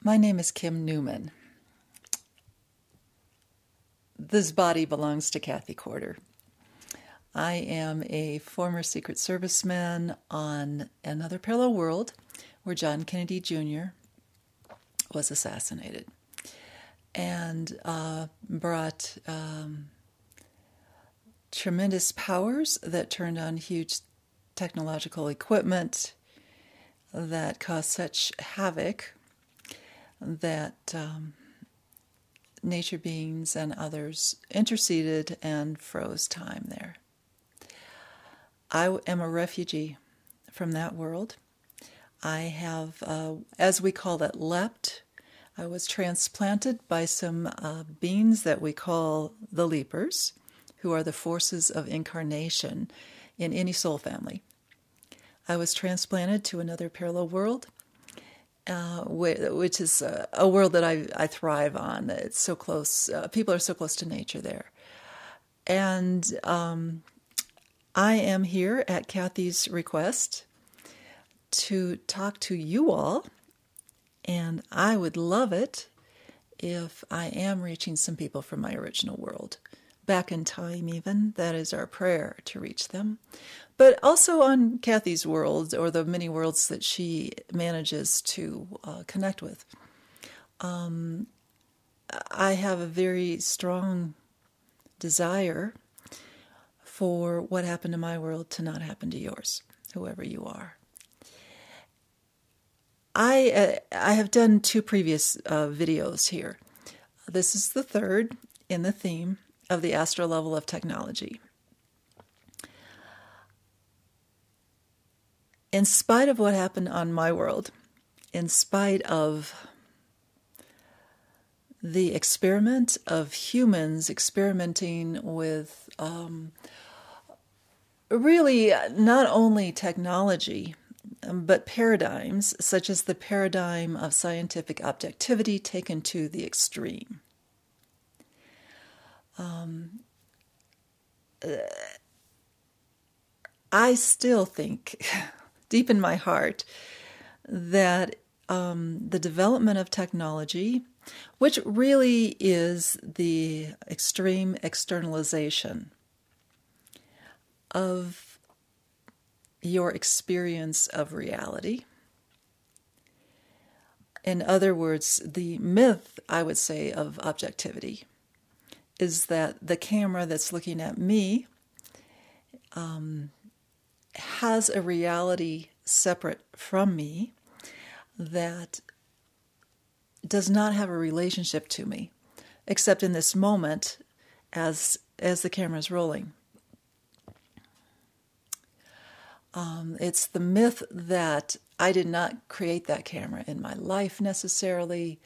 My name is Kim Newman. This body belongs to Cathee Courter. I am a former Secret Serviceman on another parallel world where John Kennedy Jr. was assassinated and brought tremendous powers that turned on huge technological equipment that caused such havoc that nature beings and others interceded and froze time there. I am a refugee from that world. I have, as we call it, leapt. I was transplanted by some beings that we call the leapers, who are the forces of incarnation in any soul family. I was transplanted to another parallel world, which is a world that I thrive on. It's so close. People are so close to nature there. And I am here at Cathee's request to talk to you all, and I would love it if I am reaching some people from my original world. Back in time even, that is our prayer, to reach them. But also on Cathee's world, or the many worlds that she manages to connect with. I have a very strong desire for what happened to my world to not happen to yours, whoever you are. I have done 2 previous videos here. This is the 3rd in the theme of the astral level of technology. In spite of what happened on my world, in spite of the experiment of humans experimenting with really not only technology, but paradigms, such as the paradigm of scientific objectivity taken to the extreme. I still think, deep in my heart, that the development of technology, which really is the extreme externalization of your experience of reality. In other words, the myth, I would say, of objectivity is that the camera that's looking at me has a reality separate from me that does not have a relationship to me, except in this moment as the camera is rolling. It's the myth that I did not create that camera in my life necessarily,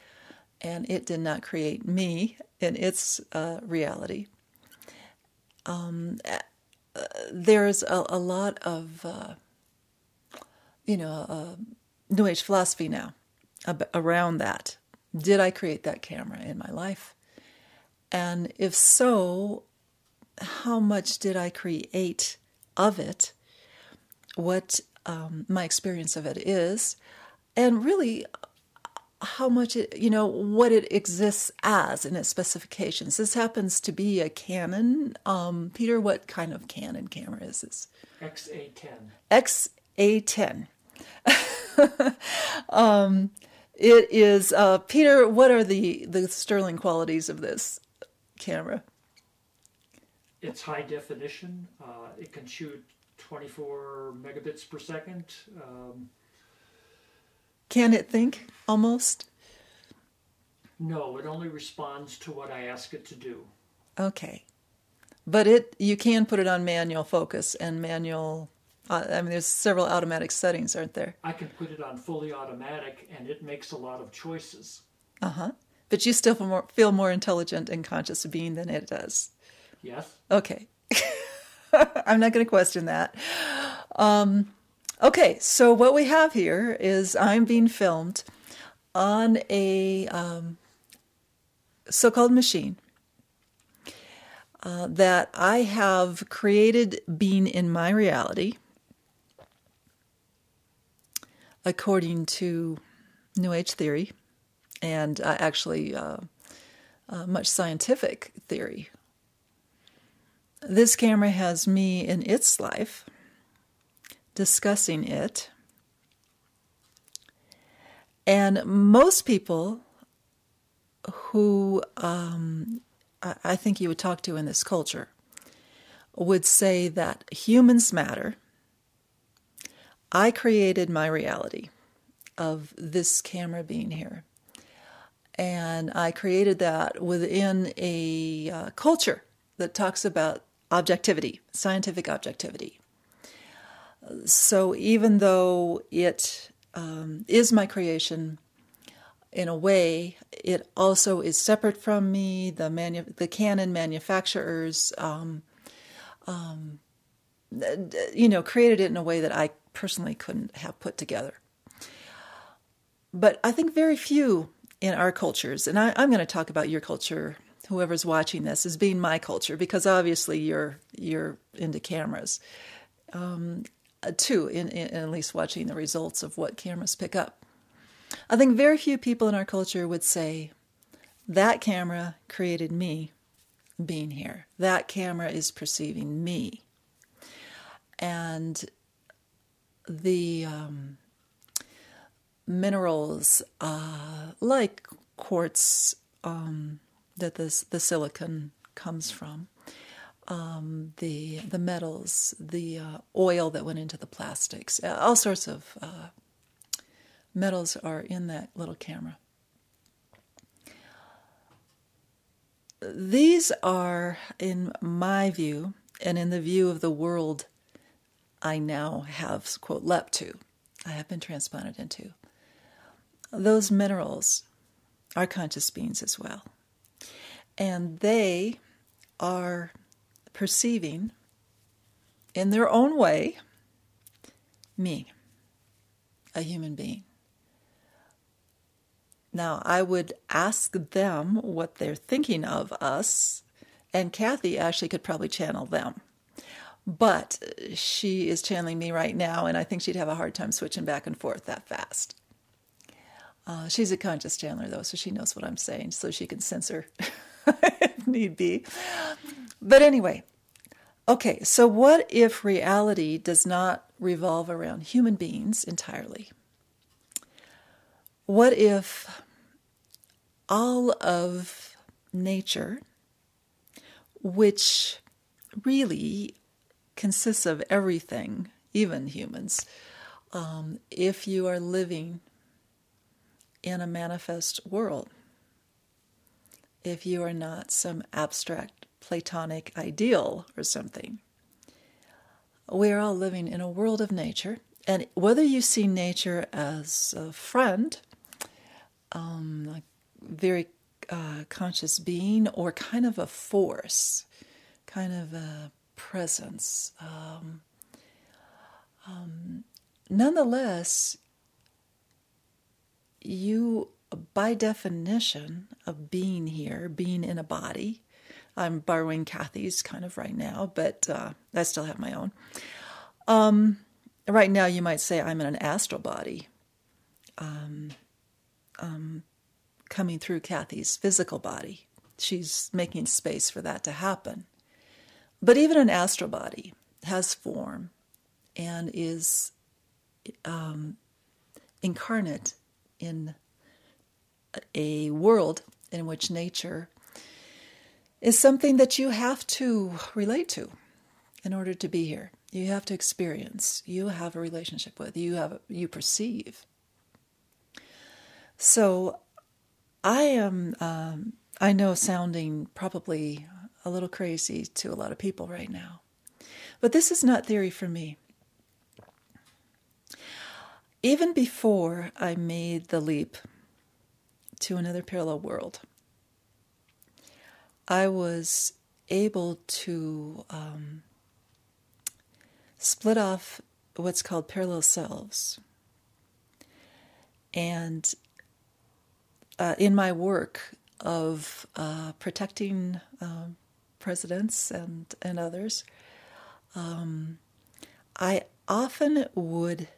and it did not create me in its reality. There's a lot of, New Age philosophy now around that. Did I create that camera in my life? And if so, how much did I create of it? What my experience of it is, and really how much it, what it exists as in its specifications. This happens to be a Canon. Peter, what kind of Canon camera is this? XA10. XA10. It is, Peter, what are the sterling qualities of this camera? It's high definition. It can shoot 24 megabits per second. Can it think, almost? No, it only responds to what I ask it to do. Okay. But you can put it on manual focus and manual, there's several automatic settings, aren't there? I can put it on fully automatic, and it makes a lot of choices. Uh-huh. But you still feel more intelligent and conscious being than it does. Yes. Okay. I'm not going to question that. Okay, so what we have here is I'm being filmed on a so-called machine that I have created being in my reality according to New Age theory and actually much scientific theory. This camera has me in its life, discussing it. And most people who I think you would talk to in this culture would say that humans matter. I created my reality of this camera being here. And I created that within a culture that talks about objectivity, scientific objectivity. So even though it is my creation, in a way, it also is separate from me. The Canon manufacturers, created it in a way that I personally couldn't have put together. But I think very few in our cultures, and I'm going to talk about your culture, whoever's watching this, as being my culture, because obviously you're into cameras, too, in at least watching the results of what cameras pick up. I think very few people in our culture would say, that camera created me being here. That camera is perceiving me. And the minerals like quartz that the silicon comes from, the metals, the oil that went into the plastics, all sorts of metals are in that little camera. These are, in my view, and in the view of the world I now have, quote, leapt to, I have been transplanted into, those minerals are conscious beings as well. And they are perceiving, in their own way, me, a human being. Now, I would ask them what they're thinking of us, and Cathee actually could probably channel them. But she is channeling me right now, and I think she'd have a hard time switching back and forth that fast. She's a conscious channeler, though, so she knows what I'm saying, so she can censor if need be. But anyway, okay, so what if reality does not revolve around human beings entirely? What if all of nature, which really consists of everything, even humans, if you are living in a manifest world, if you are not some abstract Platonic ideal or something, we are all living in a world of nature. And whether you see nature as a friend, a very conscious being, or kind of a force, kind of a presence, nonetheless, you, by definition of being here, being in a body, I'm borrowing Cathee's kind of right now, but I still have my own. Right now, you might say I'm in an astral body, coming through Cathee's physical body. She's making space for that to happen. But even an astral body has form and is incarnate in a world in which nature is something that you have to relate to in order to be here. You have to experience. You have a relationship with. You perceive. So I am, I know, sounding probably a little crazy to a lot of people right now. But this is not theory for me. Even before I made the leap to another parallel world, I was able to split off what's called parallel selves. And in my work of protecting presidents and others, I often would,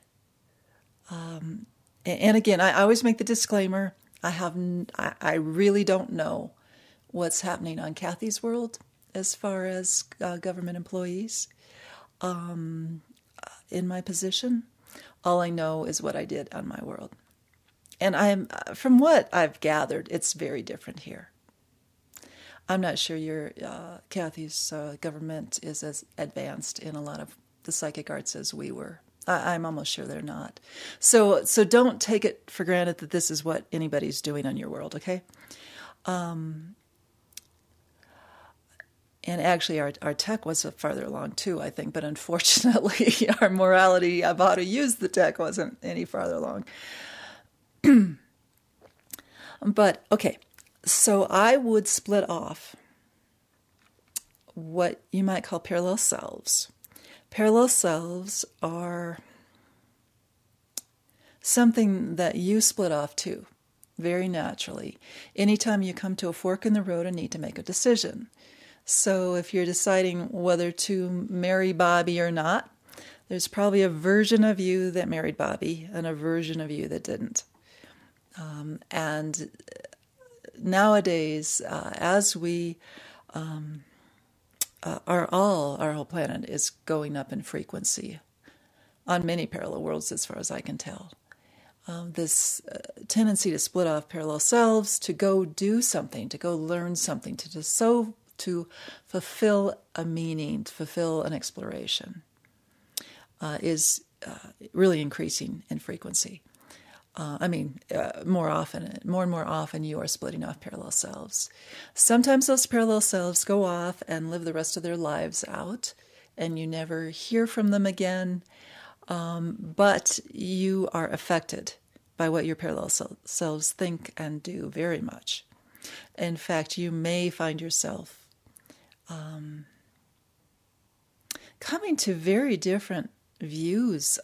and again, I always make the disclaimer, I really don't know what's happening on Cathee's world as far as government employees in my position. All I know is what I did on my world. And from what I've gathered, it's very different here. I'm not sure your Cathee's government is as advanced in a lot of the psychic arts as we were. I'm almost sure they're not. So don't take it for granted that this is what anybody's doing on your world, okay? And actually, our tech was farther along too, I think. But unfortunately, our morality of how to use the tech wasn't any farther along. But, okay, so I would split off what you might call parallel selves. Parallel selves are something that you split off to very naturally. Anytime you come to a fork in the road and need to make a decision. So if you're deciding whether to marry Bobby or not, there's probably a version of you that married Bobby and a version of you that didn't. And nowadays, as we our whole planet is going up in frequency on many parallel worlds, as far as I can tell. This tendency to split off parallel selves, to go do something, to go learn something, to fulfill a meaning, to fulfill an exploration, is really increasing in frequency. More and more often you are splitting off parallel selves. Sometimes those parallel selves go off and live the rest of their lives out, and you never hear from them again, but you are affected by what your parallel selves think and do very much. In fact, you may find yourself coming to very different views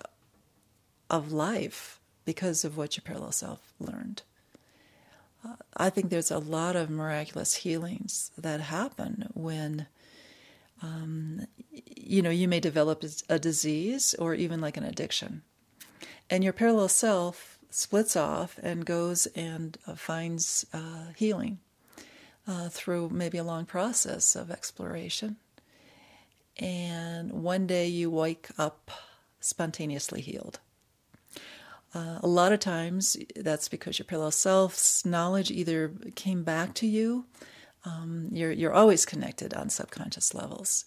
of life because of what your parallel self learned. I think there's a lot of miraculous healings that happen when, you may develop a disease or even like an addiction. And your parallel self splits off and goes and finds healing through maybe a long process of exploration. And one day you wake up spontaneously healed. A lot of times that's because your parallel self's knowledge either came back to you. You're always connected on subconscious levels.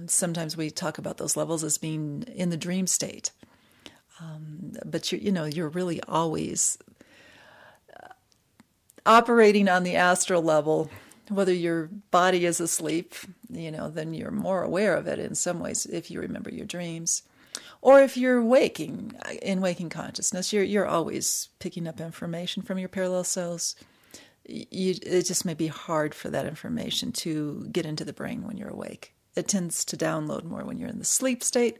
Sometimes we talk about those levels as being in the dream state. But you're really always operating on the astral level. Whether your body is asleep, then you're more aware of it in some ways if you remember your dreams. Or if you're waking consciousness, you're always picking up information from your parallel selves. It just may be hard for that information to get into the brain when you're awake. It tends to download more when you're in the sleep state.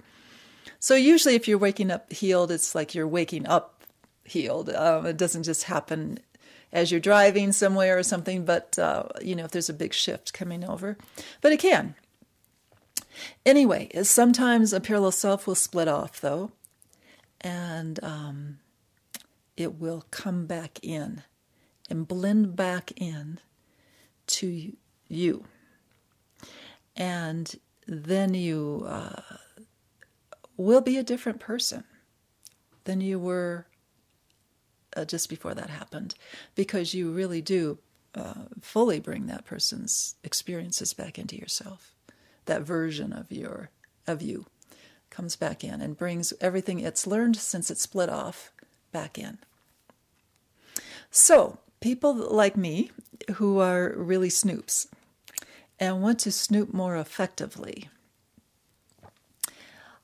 So usually if you're waking up healed, it's like you're waking up healed. It doesn't just happen as you're driving somewhere or something, but, if there's a big shift coming over. But it can. Anyway, sometimes a parallel self will split off, though, and it will come back in and blend back in to you. And then you will be a different person than you were just before that happened, because you really do fully bring that person's experiences back into yourself. That version of you comes back in and brings everything it's learned since it split off back in. So people like me who are really snoops and want to snoop more effectively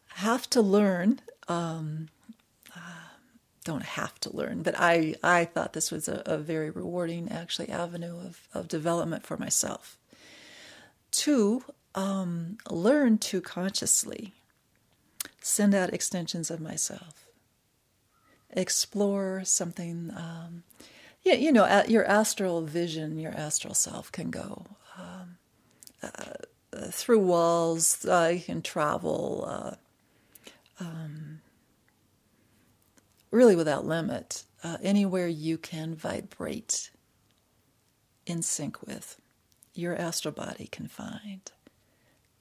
have to learn, don't have to learn, but I thought this was a very rewarding, actually, avenue of development for myself. To learn to consciously send out extensions of myself. Explore something, your astral vision, your astral self can go through walls, you can travel really without limit. anywhere you can vibrate in sync with, your astral body can find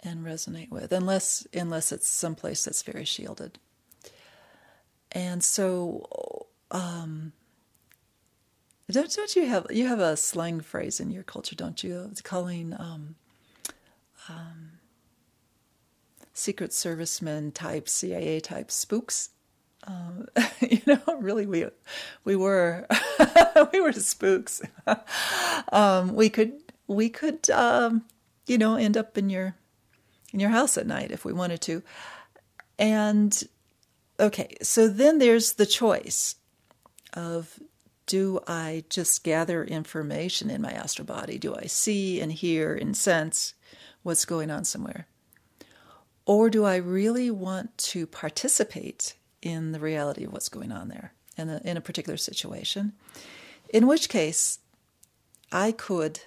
and resonate with, unless it's someplace that's very shielded. And so, don't you have a slang phrase in your culture, don't you? It's calling Secret Servicemen type, CIA type spooks. Really, we were we were spooks. We could end up in your house at night if we wanted to. And okay, so then there's the choice of, do I just gather information in my astral body? Do I see and hear and sense what's going on somewhere? Or do I really want to participate in the reality of what's going on there in a particular situation? In which case, I could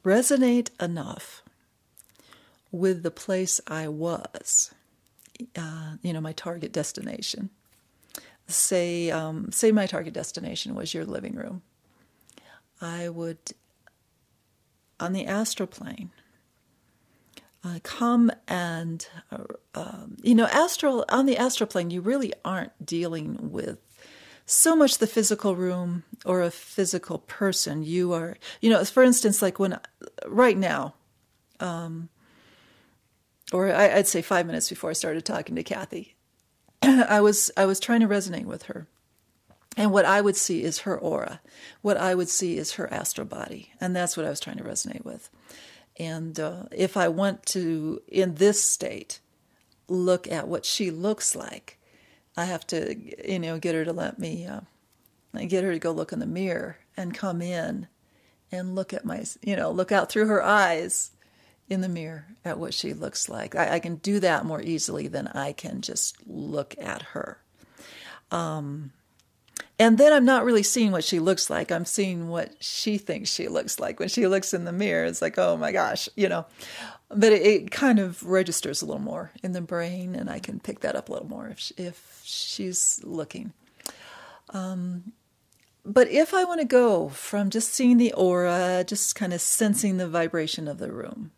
resonate enough with the place I was, my target destination. Say my target destination was your living room. I would, on the astral plane, come and, on the astral plane, you really aren't dealing with so much the physical room or a physical person. You are, for instance, like right now, or I'd say 5 minutes before I started talking to Cathee, I was trying to resonate with her. And what I would see is her aura. What I would see is her astral body. And that's what I was trying to resonate with. And if I want to, in this state, look at what she looks like, I have to, get her to let me, get her to go look in the mirror and come in and look at look out through her eyes in the mirror at what she looks like. I can do that more easily than I can just look at her. And then I'm not really seeing what she looks like. I'm seeing what she thinks she looks like. When she looks in the mirror, it's like, oh my gosh, But it kind of registers a little more in the brain, and I can pick that up a little more if she's looking. But if I want to go from just seeing the aura, just kind of sensing the vibration of the room,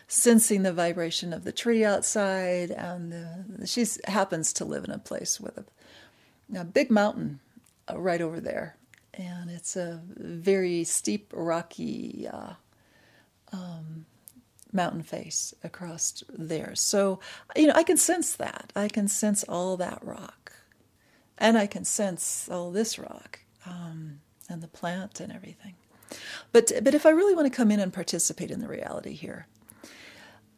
sensing the vibration of the tree outside, and she happens to live in a place with a big mountain right over there, and it's a very steep, rocky mountain face across there. So, I can sense that. I can sense all that rock, and I can sense all this rock, and the plant and everything. But if I really want to come in and participate in the reality here,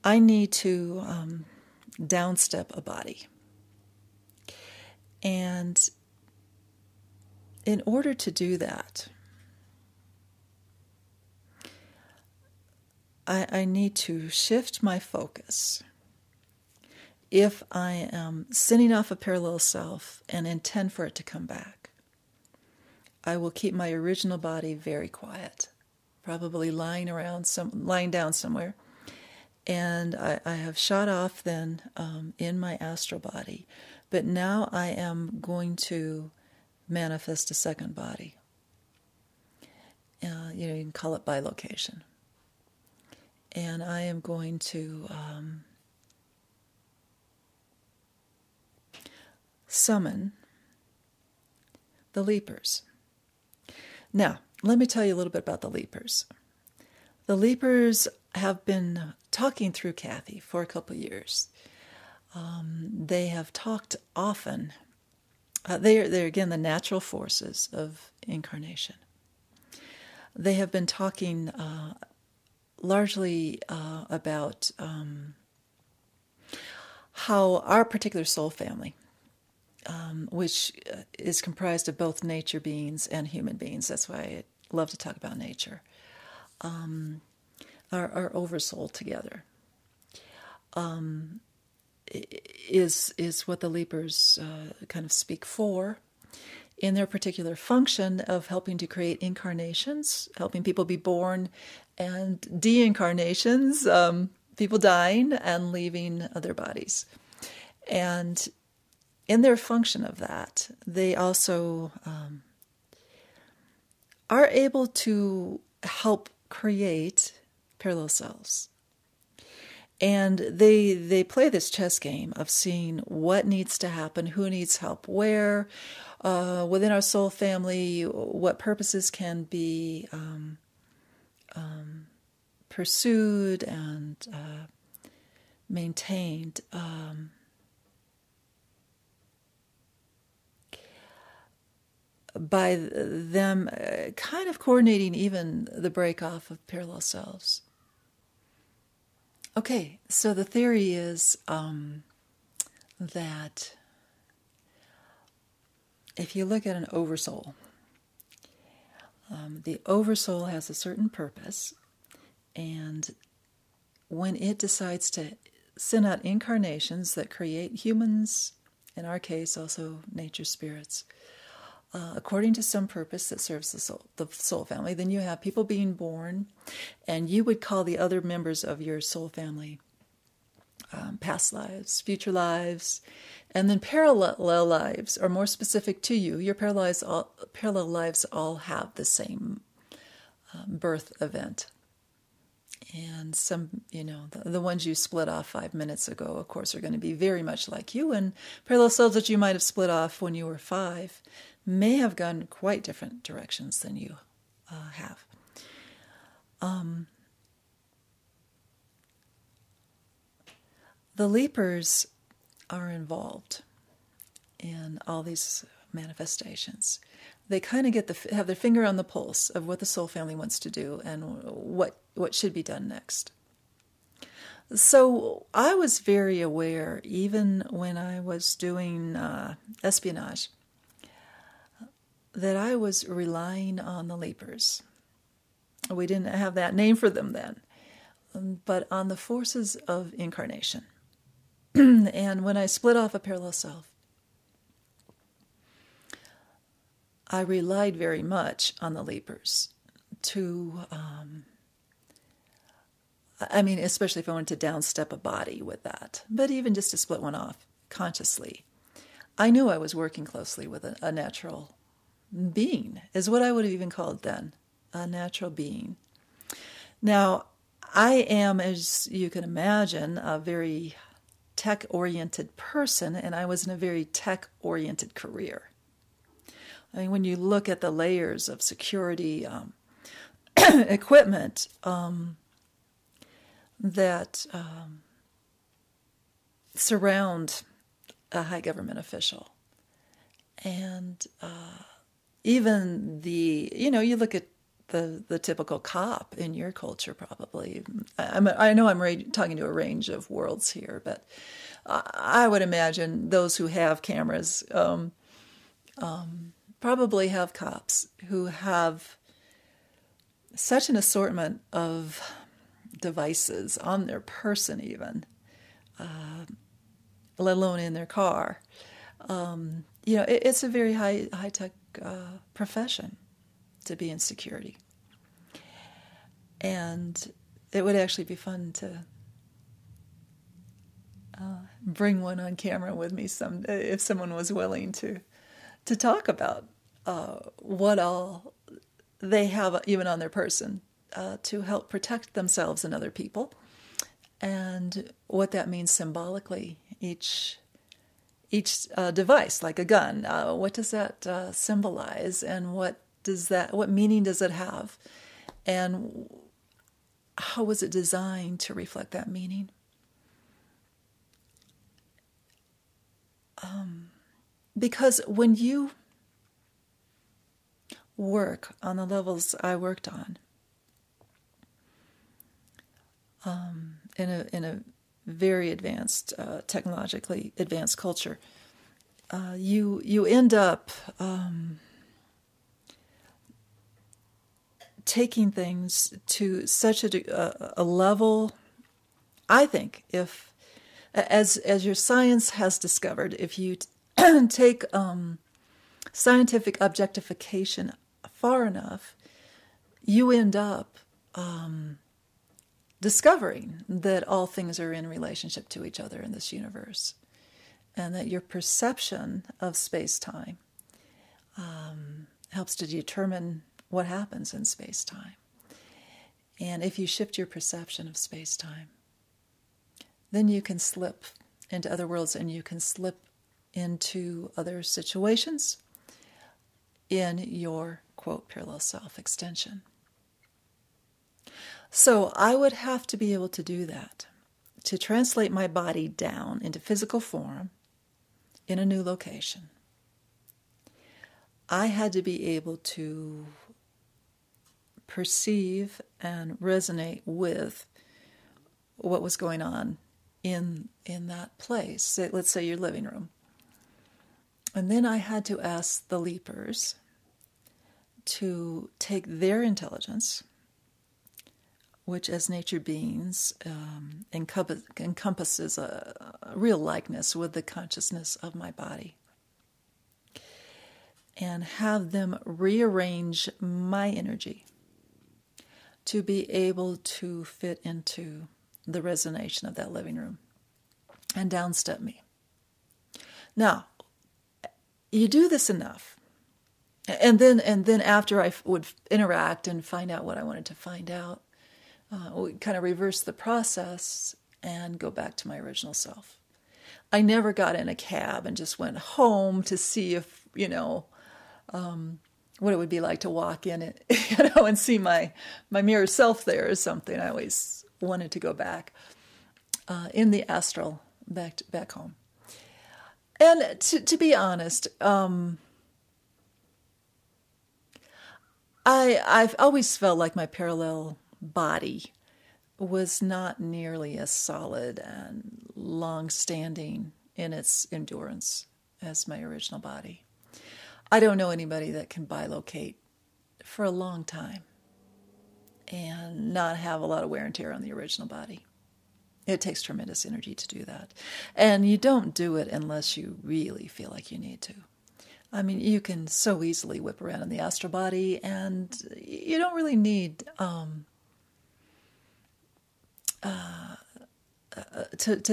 I need to downstep a body. And in order to do that, I need to shift my focus. If I am sending off a parallel self and intend for it to come back, I will keep my original body very quiet, probably lying down somewhere. And I have shot off then in my astral body. But now I am going to manifest a second body. You can call it bilocation. And I am going to summon the leapers. Now, let me tell you a little bit about the leapers. The leapers have been talking through Cathee for a couple of years. They have talked often. They're again the natural forces of incarnation. They have been talking largely about how our particular soul family, which is comprised of both nature beings and human beings, that's why I love to talk about nature, are oversouled together. Is what the leapers kind of speak for in their particular function of helping to create incarnations, helping people be born, and deincarnations, people dying and leaving their bodies. And in their function of that, they also are able to help create parallel selves. And they play this chess game of seeing what needs to happen, who needs help where, within our soul family, what purposes can be pursued and maintained. By them kind of coordinating even the break off of parallel selves. Okay, so the theory is that if you look at an oversoul, the oversoul has a certain purpose, and when it decides to send out incarnations that create humans, in our case also nature spirits, according to some purpose that serves the soul family, then you have people being born, and you would call the other members of your soul family past lives, future lives, and then parallel lives are more specific to you. Your parallel lives all have the same birth event. And some, the ones you split off 5 minutes ago, of course, are going to be very much like you, and parallel selves that you might have split off when you were 5 may have gone quite different directions than you have. The leapers are involved in all these manifestations. They kind of have their finger on the pulse of what the soul family wants to do and what should be done next. So I was very aware, even when I was doing espionage, that I was relying on the leapers. We didn't have that name for them then, but on the forces of incarnation. And when I split off a parallel self, I relied very much on the leapers to, especially if I wanted to downstep a body with that, but even just to split one off consciously. I knew I was working closely with a natural being, is what I would have even called then, a natural being. Now, I am, as you can imagine, a very tech-oriented person, and I was in a very tech-oriented career. I mean, when you look at the layers of security equipment that surround a high government official, and even you look at the typical cop in your culture, probably. I know I'm talking to a range of worlds here, but I would imagine those who have cameras probably have cops who have such an assortment of devices on their person, even, let alone in their car. It's a very high-tech profession to be in security. And it would actually be fun to bring one on camera with me if someone was willing to talk about what all they have even on their person to help protect themselves and other people, and what that means symbolically. Each device, like a gun, what does that symbolize, and what meaning does it have, and how was it designed to reflect that meaning? Because when you work on the levels I worked on, in a very advanced, technologically advanced culture, you end up taking things to such a level. I think as your science has discovered, if you take scientific objectification far enough, you end up discovering that all things are in relationship to each other in this universe. and that your perception of space-time helps to determine what happens in space-time. And if you shift your perception of space-time, then you can slip into other worlds, and you can slip into other situations in your, quote, parallel self extension. So I would have to be able to do that, to translate my body down into physical form in a new location. I had to be able to perceive and resonate with what was going on in that place. Let's say your living room. And then I had to ask the leapers to take their intelligence, which as nature beings encompasses a real likeness with the consciousness of my body, and have them rearrange my energy to be able to fit into the resonation of that living room and downstep me. Now, you do this enough, and then after I would interact and find out what I wanted to find out, we kind of reverse the process and go back to my original self. I never got in a cab and just went home to see if, what it would be like to walk in it, and see my mirror self there or something. I always wanted to go back in the astral back home. And to be honest, I've always felt like my parallel body was not nearly as solid and long-standing in its endurance as my original body. I don't know anybody that can bilocate for a long time and not have a lot of wear and tear on the original body. It takes tremendous energy to do that. And you don't do it unless you really feel like you need to. I mean, you can so easily whip around in the astral body, and you don't really need to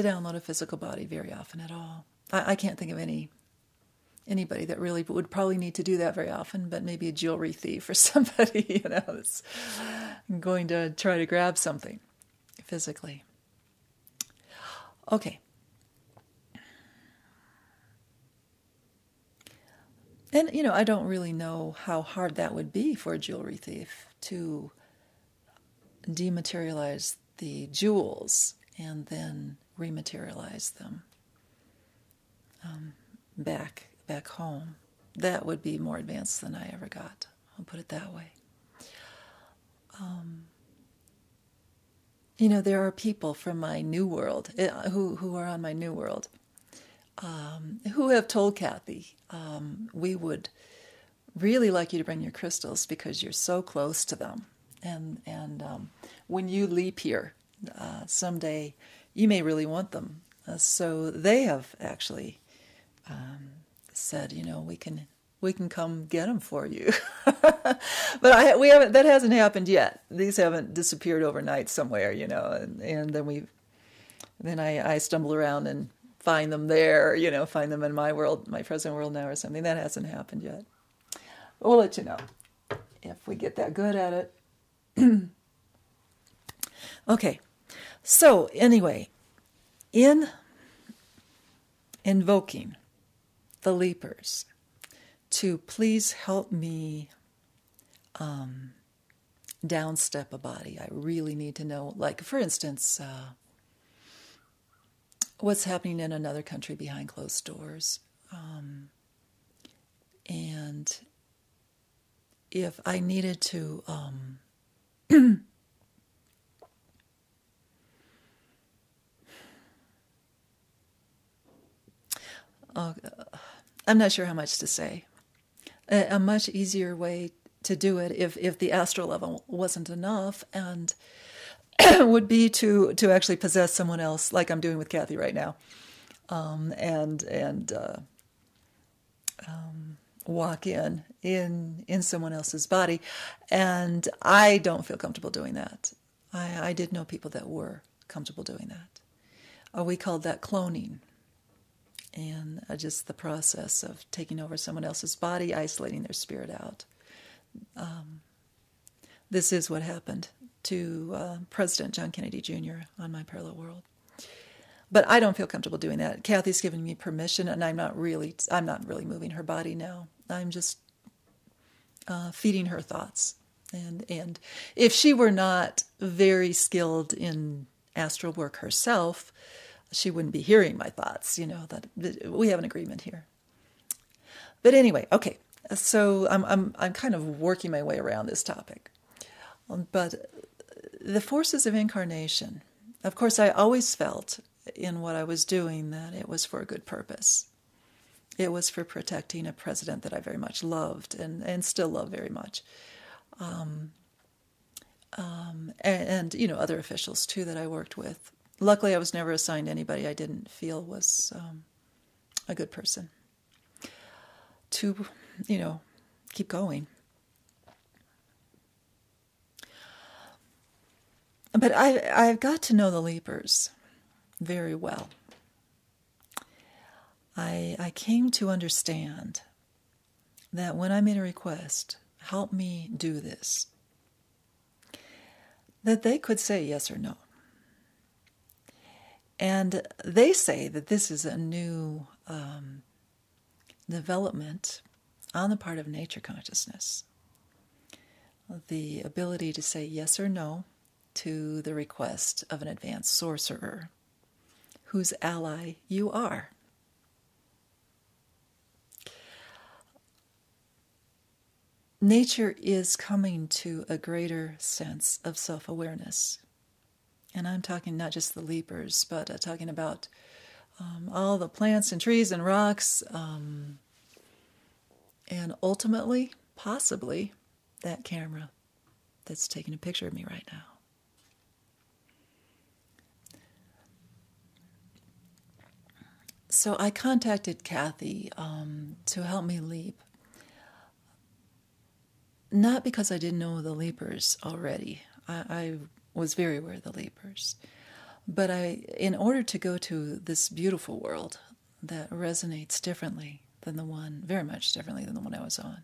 download a physical body very often at all. I can't think of anybody that really would probably need to do that very often, but maybe a jewelry thief or somebody, that's going to try to grab something physically. Okay. And, I don't really know how hard that would be for a jewelry thief to dematerialize the jewels and then rematerialize them back home. That would be more advanced than I ever got. I'll put it that way. There are people from my new world who are on my new world who have told Cathee, we would really like you to bring your crystals because you're so close to them. And when you leap here someday, you may really want them. So they have actually said, we can come get them for you. But we haven't. That hasn't happened yet. These haven't disappeared overnight somewhere, And then I stumble around and find them there, find them in my world, my present world now or something. That hasn't happened yet. We'll let you know if we get that good at it. Okay. So anyway, in invoking the leapers to please help me downstep a body, I really need to know, like, for instance, what's happening in another country behind closed doors. And if I needed to I'm not sure how much to say. A much easier way to do it, if the astral level wasn't enough, and would be to actually possess someone else, like I'm doing with Cathee right now, and walk in someone else's body. And I don't feel comfortable doing that. I did know people that were comfortable doing that. We called that cloning. and just the process of taking over someone else's body, isolating their spirit out. This is what happened to President John Kennedy Jr. on my parallel world. But I don't feel comfortable doing that. Cathee's given me permission, and I'm not really moving her body now. I'm just feeding her thoughts. And if she were not very skilled in astral work herself, she wouldn't be hearing my thoughts. That we have an agreement here. But anyway, okay. So I'm kind of working my way around this topic. But the forces of incarnation, of course, I always felt in what I was doing that it was for a good purpose. It was for protecting a president that I very much loved and still love very much. And other officials too that I worked with. Luckily, I was never assigned anybody I didn't feel was a good person to, keep going. But I've got to know the Leapers very well. I came to understand that when I made a request, help me do this, that they could say yes or no. And they say that this is a new development on the part of nature consciousness. The ability to say yes or no to the request of an advanced sorcerer whose ally you are. Nature is coming to a greater sense of self-awareness. And I'm talking not just the Leapers, but talking about all the plants and trees and rocks, and ultimately, possibly, that camera that's taking a picture of me right now. So I contacted Cathee to help me leap. Not because I didn't know the Leapers already. I was very aware of the Leapers. But in order to go to this beautiful world that resonates differently than the one, very much differently than the one I was on,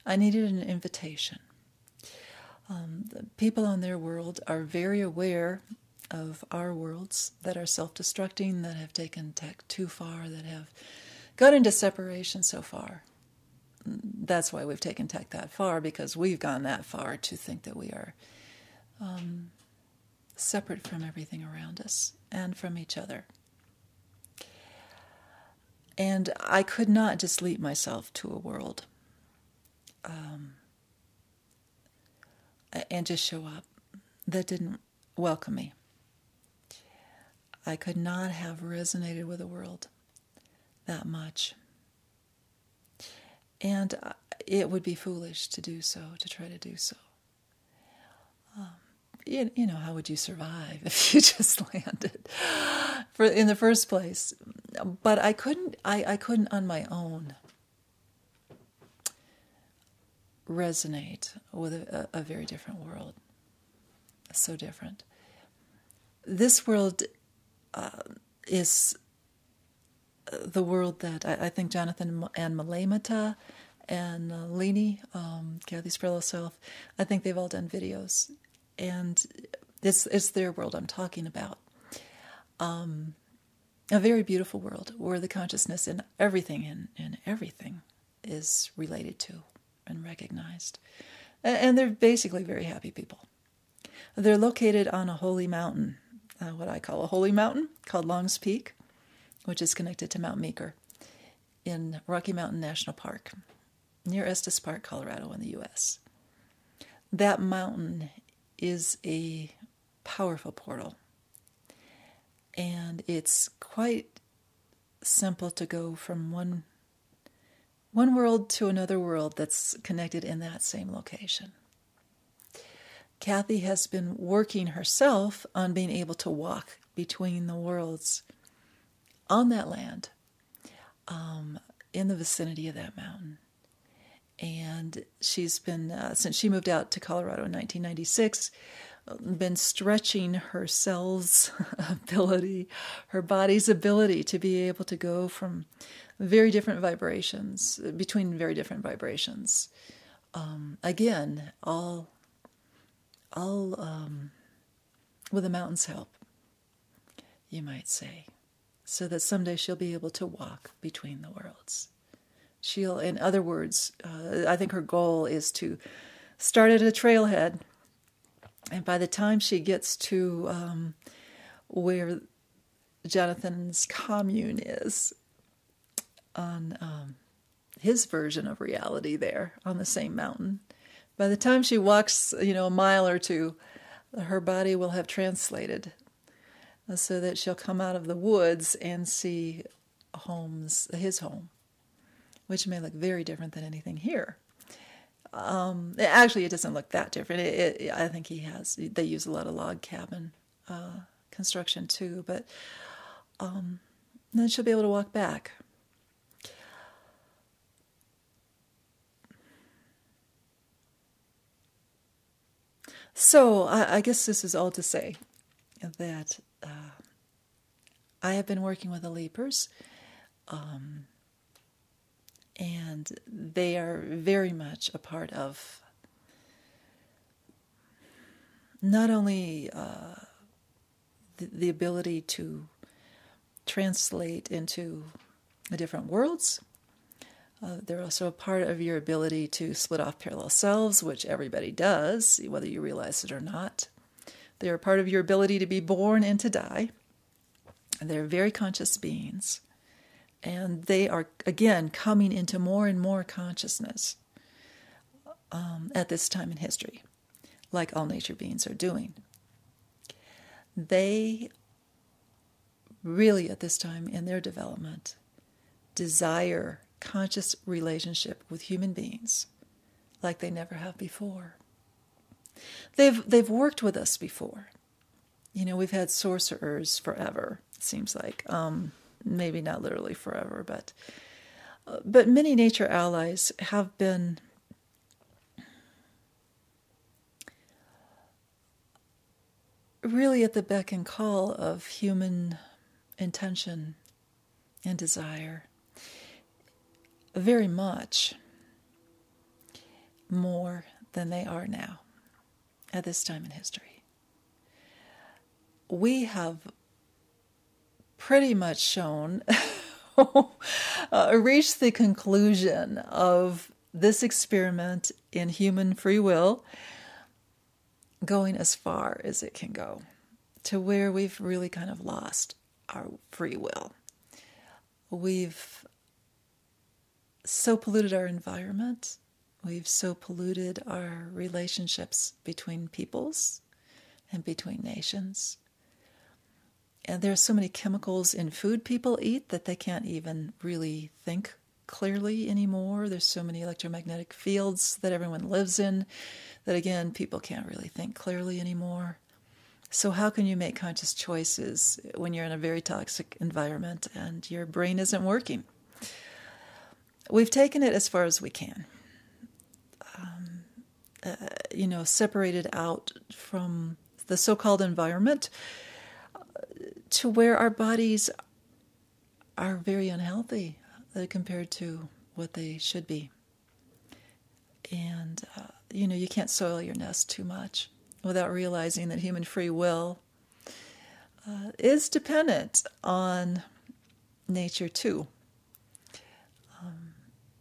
I needed an invitation. The people on their world are very aware of our worlds that are self-destructing, that have taken tech too far, that have got into separation so far. That's why we've taken tech that far, because we've gone that far to think that we are separate from everything around us and from each other. And I could not just leap myself to a world and just show up that didn't welcome me. I could not have resonated with the world that much. And it would be foolish to do so, to try to do so. How would you survive if you just landed in the first place? But I couldn't on my own resonate with a very different world. So different. This world is the world that I think Jonathan and Malamata and Leni, Cathee's parallel self, I think they've all done videos. And it's their world I'm talking about. A very beautiful world where the consciousness in everything is related to and recognized. And they're basically very happy people. They're located on a holy mountain, what I call a holy mountain, called Long's Peak, which is connected to Mount Meeker in Rocky Mountain National Park, near Estes Park, Colorado in the U.S. That mountain is a powerful portal. And it's quite simple to go from one world to another world that's connected in that same location. Cathee has been working herself on being able to walk between the worlds on that land, in the vicinity of that mountain. And she's been, since she moved out to Colorado in 1996, been stretching her selves ability, her body's ability to be able to go from very different vibrations, between very different vibrations. Again, all with a mountain's help, you might say, so that someday she'll be able to walk between the worlds. She'll, in other words, I think her goal is to start at a trailhead, and by the time she gets to where Jonathan's commune is, on his version of reality there on the same mountain, by the time she walks, a mile or two, her body will have translated so that she'll come out of the woods and see his home, which may look very different than anything here. Actually, it doesn't look that different. I think they use a lot of log cabin construction too, but then she'll be able to walk back. So I guess this is all to say that I have been working with the Leapers, and they are very much a part of not only the ability to translate into the different worlds. They're also a part of your ability to split off parallel selves, which everybody does, whether you realize it or not. They're a part of your ability to be born and to die. They're very conscious beings. And they are, again, coming into more and more consciousness at this time in history, like all nature beings are doing. They really, at this time in their development, desire conscious relationship with human beings like they never have before. They've worked with us before. We've had sorcerers forever, it seems like. Maybe not literally forever, but many nature allies have been really at the beck and call of human intention and desire, very much more than they are now at this time in history. We have pretty much shown, reached the conclusion of this experiment in human free will, going as far as it can go, to where we've really kind of lost our free will. We've so polluted our environment. We've so polluted our relationships between peoples and between nations. And there are so many chemicals in food people eat that they can't even really think clearly anymore. There's so many electromagnetic fields that everyone lives in that, again, people can't really think clearly anymore. So how can you make conscious choices when you're in a very toxic environment and your brain isn't working? We've taken it as far as we can. Separated out from the so-called environment to where our bodies are very unhealthy compared to what they should be. And, you can't soil your nest too much without realizing that human free will is dependent on nature too.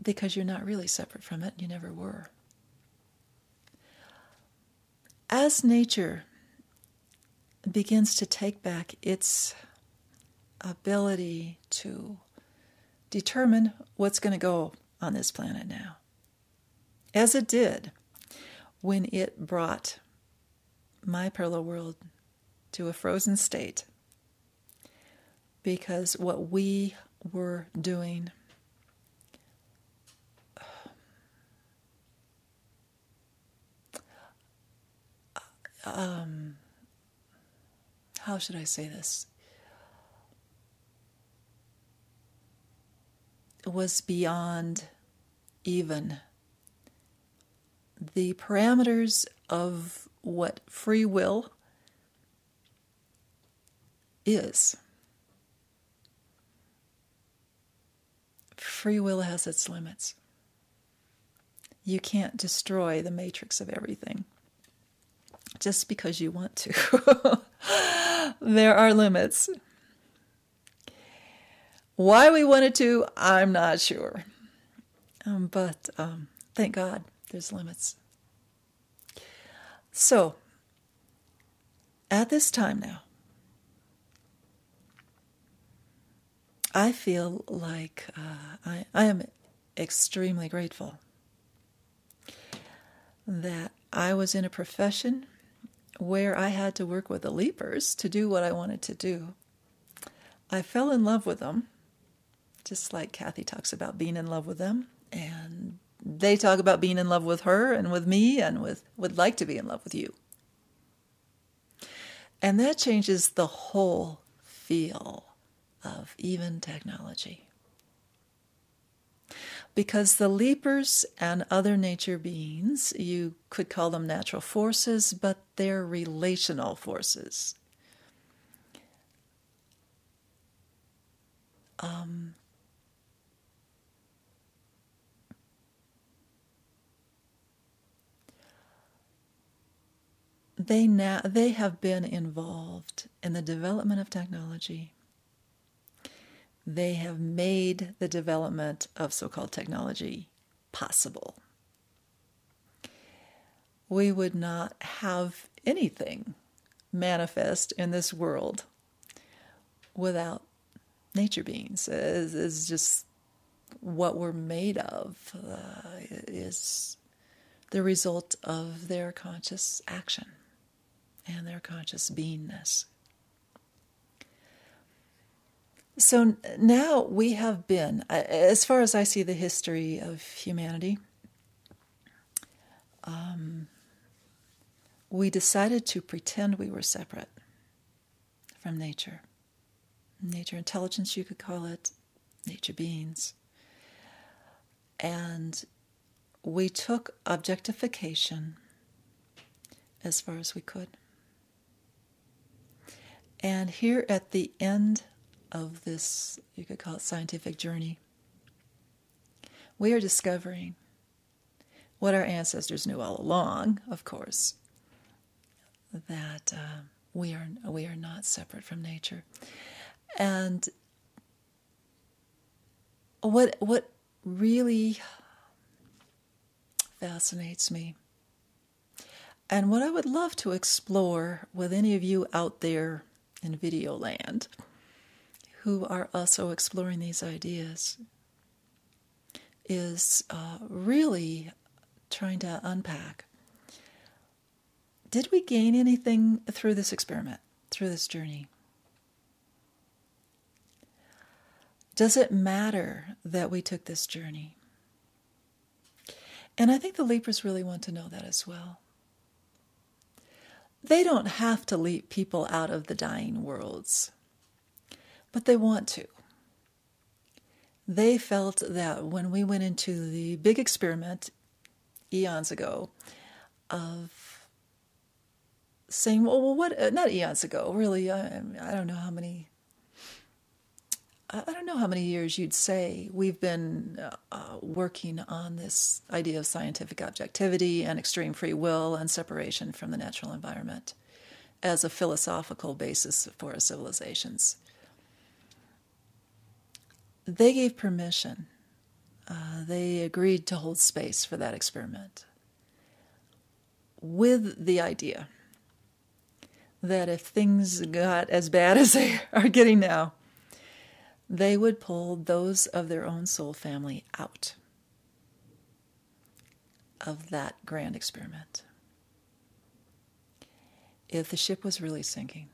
Because you're not really separate from it, you never were. As nature begins to take back its ability to determine what's going to go on this planet now, as it did when it brought my parallel world to a frozen state, because what we were doing how should I say this? It was beyond even the parameters of what free will is. Free will has its limits. You can't destroy the matrix of everything just because you want to. There are limits. Why we wanted to, I'm not sure. But thank God there's limits. So, at this time now, I feel like I am extremely grateful that I was in a profession where I had to work with the leapers to do what I wanted to do. I fell in love with them, just like Cathee talks about being in love with them, and they talk about being in love with her and with me and would like to be in love with you. And that changes the whole feel of even technology. Because the leapers and other nature beings, you could call them natural forces, but they're relational forces. They have been involved in the development of technology. They have made the development of so-called technology possible. We would not have anything manifest in this world without nature beings. It's just what we're made of is the result of their conscious action and their conscious beingness. So now we have been, as far as I see the history of humanity, we decided to pretend we were separate from nature. Nature intelligence, you could call it, nature beings. And we took objectification as far as we could. And here at the end of this, you could call it scientific journey, we are discovering what our ancestors knew all along, of course, that we are not separate from nature. And what really fascinates me, and what I would love to explore with any of you out there in video land who are also exploring these ideas, is really trying to unpack, did we gain anything through this experiment, through this journey? Does it matter that we took this journey? And I think the leapers really want to know that as well. They don't have to leap people out of the dying worlds, but they want to. They felt that when we went into the big experiment eons ago of saying, well, what, not eons ago, really, I don't know how many years you'd say we've been working on this idea of scientific objectivity and extreme free will and separation from the natural environment as a philosophical basis for our civilizations. They gave permission. They agreed to hold space for that experiment with the idea that if things got as bad as they are getting now, they would pull those of their own soul family out of that grand experiment. If the ship was really sinking,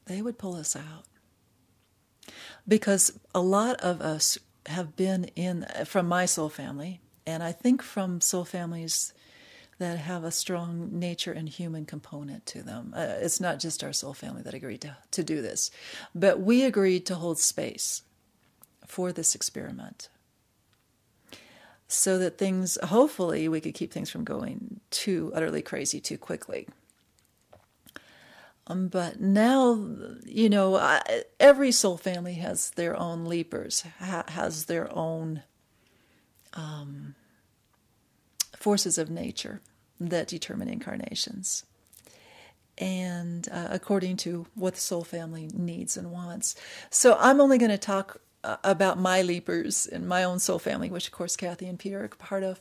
they would pull us out. Because a lot of us have been from my soul family, and I think from soul families that have a strong nature and human component to them. It's not just our soul family that agreed to do this, but we agreed to hold space for this experiment. so that things, hopefully, we could keep things from going too utterly crazy too quickly. But now, every soul family has their own leapers, has their own forces of nature that determine incarnations. And according to what the soul family needs and wants. So I'm only going to talk about my leapers in my own soul family, which of course Cathee and Peter are part of.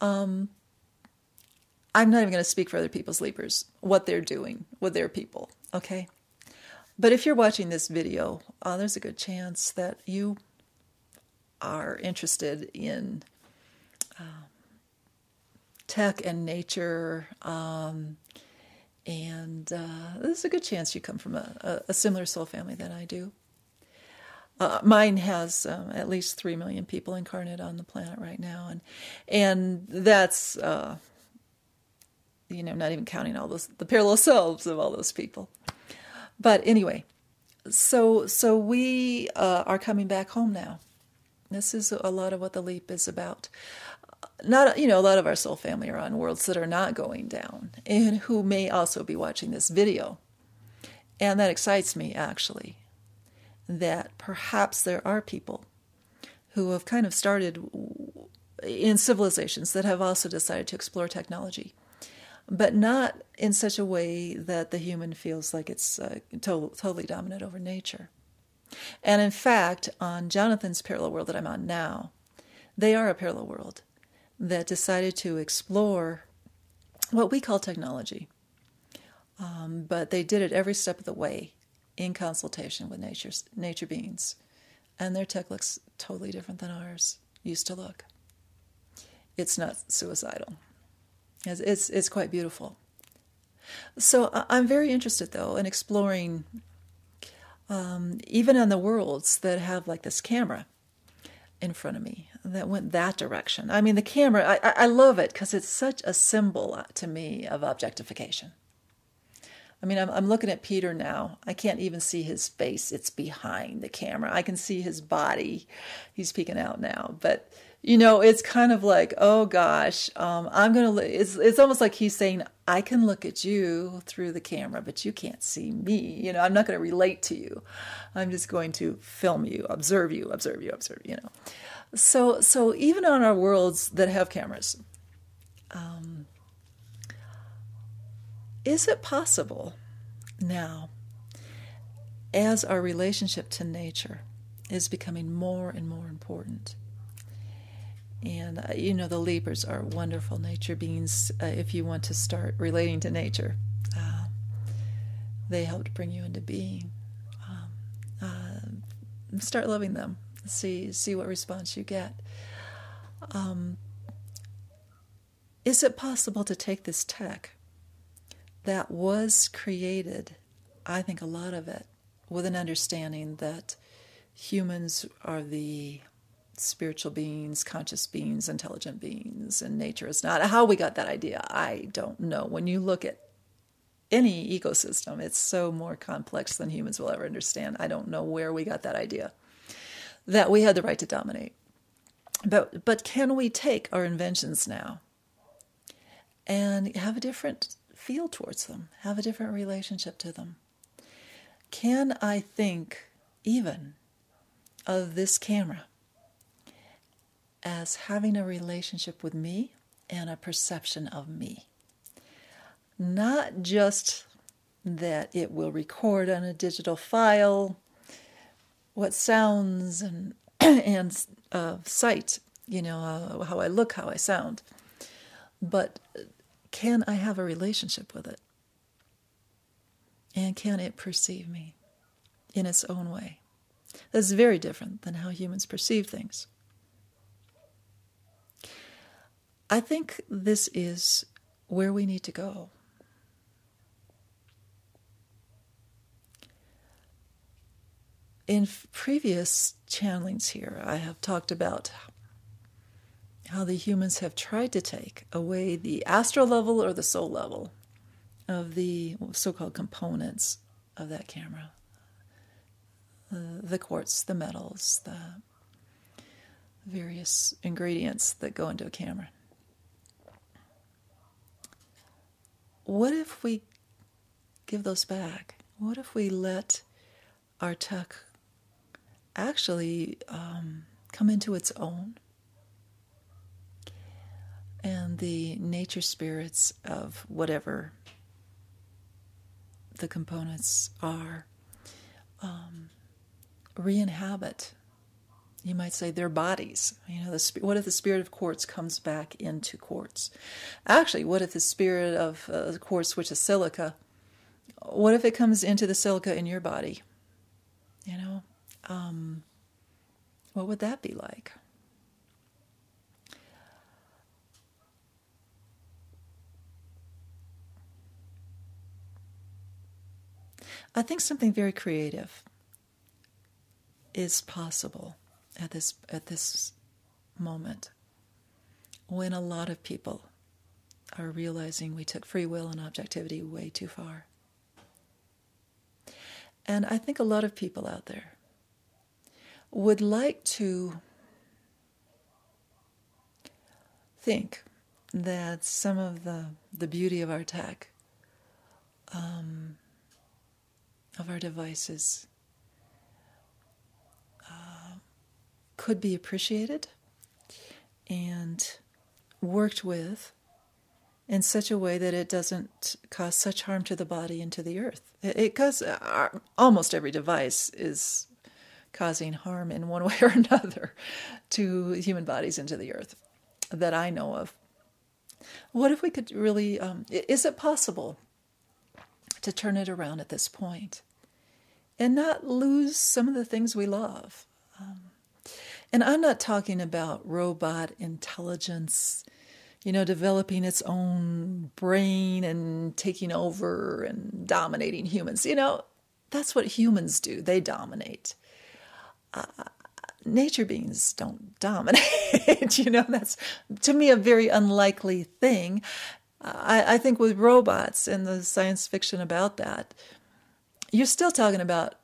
I'm not even going to speak for other people's leapers, what they're doing with their people, okay? But if you're watching this video, there's a good chance that you are interested in tech and nature, and there's a good chance you come from a similar soul family that I do. Mine has at least 3 million people incarnate on the planet right now, and that's not even counting all the parallel selves of all those people. But anyway, so we are coming back home now. This is a lot of what the leap is about. Not, a lot of our soul family are on worlds that are not going down and who may also be watching this video. And that excites me, actually, that perhaps there are people who have kind of started in civilizations that have also decided to explore technology, but not in such a way that the human feels like it's totally dominant over nature. And in fact, on Jonathan's parallel world that I'm on now, they are a parallel world that decided to explore what we call technology. But they did it every step of the way in consultation with nature beings. And their tech looks totally different than ours used to look. It's not suicidal. It's quite beautiful. So I'm very interested, though, in exploring even on the worlds that have like this camera in front of me that went that direction. I mean, the camera, I love it because it's such a symbol to me of objectification. I mean, I'm looking at Peter now. I can't even see his face. It's behind the camera. I can see his body. He's peeking out now. But, it's kind of like, oh gosh, it's almost like he's saying, I can look at you through the camera, but you can't see me. I'm not going to relate to you. I'm just going to film you, observe you. So even on our worlds that have cameras, is it possible now, as our relationship to nature is becoming more and more important, and the leapers are wonderful nature beings. If you want to start relating to nature, they help to bring you into being. Start loving them. See what response you get. Is it possible to take this tech that was created, I think a lot of it, with an understanding that humans are the spiritual beings, conscious beings, intelligent beings, and nature is not? How we got that idea, I don't know. When you look at any ecosystem, it's so more complex than humans will ever understand. I don't know where we got that idea, that we had the right to dominate. But can we take our inventions now and have a different feel towards them, have a different relationship to them? Can I think even of this camera as having a relationship with me and a perception of me? Not just that it will record on a digital file what sounds and sight, how I look, how I sound, but can I have a relationship with it? And can it perceive me in its own way? That's very different than how humans perceive things. I think this is where we need to go. In previous channelings here, I have talked about how the humans have tried to take away the astral level or the soul level of the so-called components of that camera. The quartz, the metals, various ingredients that go into a camera. What if we give those back? What if we let our tech actually come into its own? And the nature spirits of whatever the components are re-inhabit, you might say, their bodies. What if the spirit of quartz comes back into quartz? Actually, what if the spirit of quartz, which is silica, what if it comes into the silica in your body? What would that be like? I think something very creative is possible at this moment, when a lot of people are realizing we took free will and objectivity way too far. And I think a lot of people out there would like to think that some of the beauty of our tech, of our devices, could be appreciated and worked with in such a way that it doesn't cause such harm to the body and to the earth. Almost every device is causing harm in one way or another to human bodies and to the earth that I know of. What if we could really, is it possible to turn it around at this point and not lose some of the things we love? And I'm not talking about robot intelligence, developing its own brain and taking over and dominating humans. That's what humans do. They dominate. Nature beings don't dominate. That's, to me, a very unlikely thing. I think with robots and the science fiction about that, you're still talking about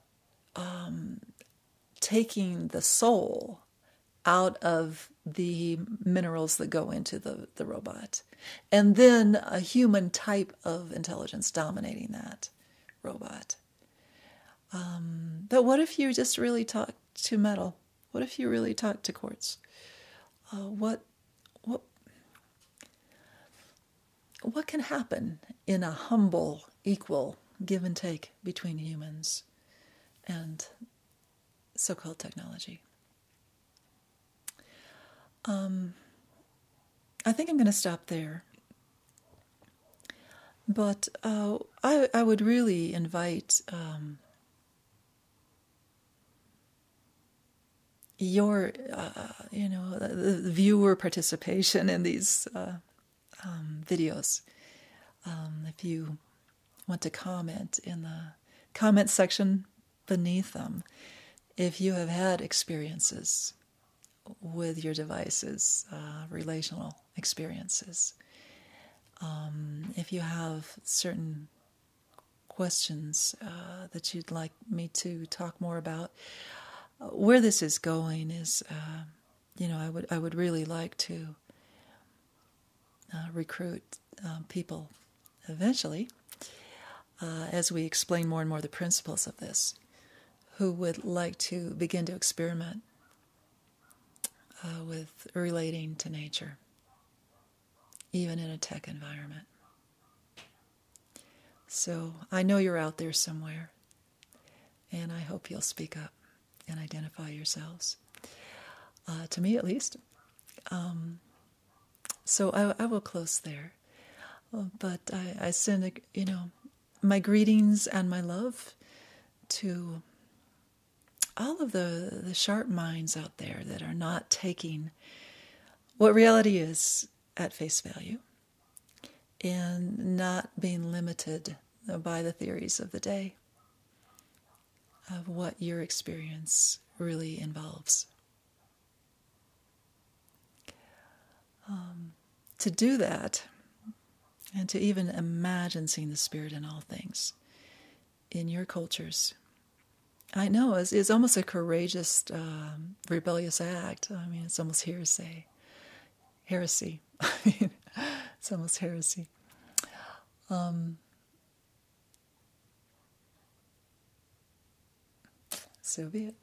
taking the soul out of the minerals that go into the robot, and then a human type of intelligence dominating that robot. But what if you just really talk to metal? What if you really talk to quartz? What can happen in a humble, equal give and take between humans and so-called technology? I think I'm going to stop there. But I would really invite your, the viewer participation in these videos. If you want to comment in the comment section beneath them, if you have had experiences with your devices, relational experiences, if you have certain questions that you'd like me to talk more about, where this is going is, I would really like to recruit people eventually, as we explain more and more the principles of this, who would like to begin to experiment with relating to nature, even in a tech environment. So I know you're out there somewhere, and I hope you'll speak up and identify yourselves, to me at least. So I will close there. But I send, my greetings and my love to all of the sharp minds out there that are not taking what reality is at face value and not being limited by the theories of the day of what your experience really involves. To do that, and to even imagine seeing the spirit in all things, in your cultures, I know it's almost a courageous, rebellious act. I mean, it's almost heresy. I mean, it's almost heresy. So be it.